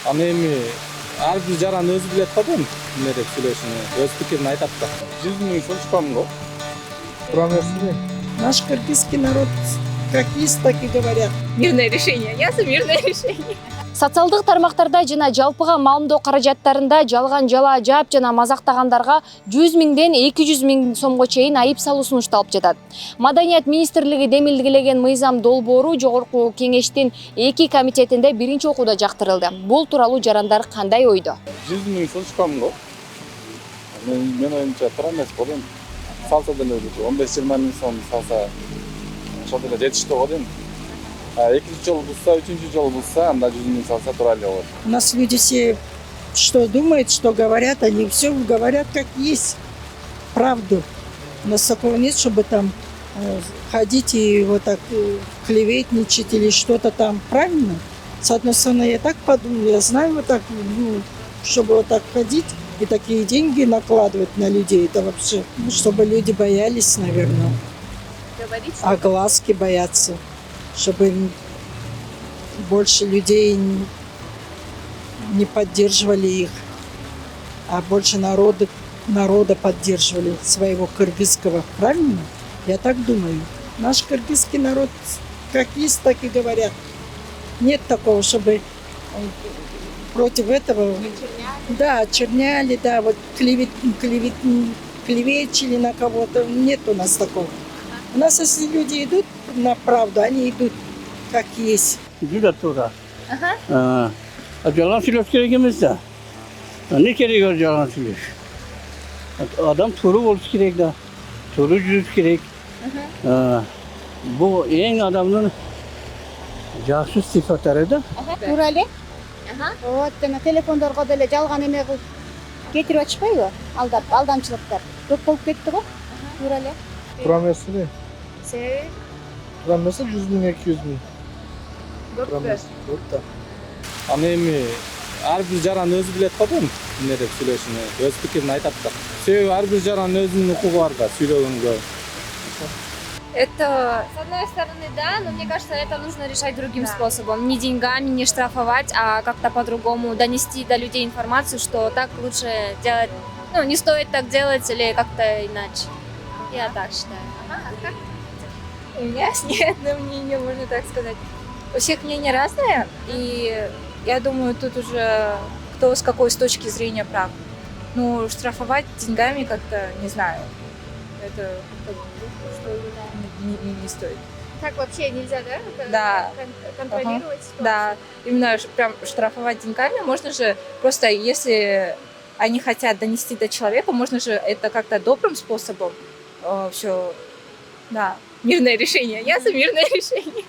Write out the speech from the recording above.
Аны эми ар бир жаран өзү билет да дейм эмне деп сүйлөшүнү, өз пикирин айтат да. 100 миң ушунчукпамын го. Наш кыргызский народ как есть, так и говорят. Мирное решение. Я за мирное решение. Социалдык тармактарда жана жалпыга маалымдоо каражаттарында жалган жала жаап жана мазактагандарга 100 миңден 200 миң сомго чейин айып салуу сунушталып жатат. Маданият министрлиги демилгилеген мыйзам долбоору жогорку кеңештин 2 комитетинде биринчи окууда жактырылды. Бул тууралуу жарандар кандай ойдо? 100 миң ушунчукпамын го. Мен оюмча туура эмес го дейм. Салса деле 15-20 миң сом салса ошол деле жетиштүү го дейм. Экинчи жолу булса, үчүнчү жолу булса, анда 100 миң салса туура эле болот. У нас люди все, что думают, что говорят, они все говорят как есть. Правду. У нас такого нет, чтобы там ходить и вот так клеветничать или что-то там. Правильно? С одной стороны, я так подумала, я знаю вот так, чтобы вот так ходить и такие деньги накладывать на людей, это вообще, чтобы люди боялись, наверное. Огласки боятся, чтобы больше людей не поддерживали их, а больше народа поддерживали своего кыргызского. Правильно? Я так думаю. Наш кыргызский народ как есть, так и говорят. Нет такого, чтобы против этого... Да, очерняли, да, вот клевечили на кого-то. Нет у нас такого. У нас, если люди идут на правду, они идут как есть. Жүр тура. Жалған сөйлеш керек емес та. Не керек ол жалған сөйлеш? Адам туры болуш керек да. Туры жүрүш керек. Бұл ең адамның жакшы сыйфаттары да. Туура эле. Вот эме телефондорго деле жалган эме кылып кетирип атышпайбы? Алдамчылыктар көп болуп кетти го. Туура эле. Туура эмес эле. Себеби? Туура эмес 100 миң 200 миң. Туура эмес. Аны эми ар бир жаран өзү билет да дейм эмне деп сүйлөшүнү, өз пикирин айтат да. Себеби ар бир жаран өзүнүн укугу бар да сүйлөгөнгө. Это, с одной стороны, да, но мне кажется, это нужно решать другим способом. Не деньгами, не штрафовать, а как-то по-другому донести до людей информацию, что так лучше делать, ну, не стоит так делать или как-то иначе. Я так считаю. У меня нет одно мнение, можно так сказать. У всех мнения разные, и я думаю, тут уже кто с какой с точки зрения прав. Ну, штрафовать деньгами как-то, не знаю, это не стоит. Так вообще нельзя, да? Да. Контролировать? Да, именно прям штрафовать деньгами. Можно же просто, если они хотят донести до человека, можно же это как-то добрым способом все, да, мирное решение. Я за мирное решение.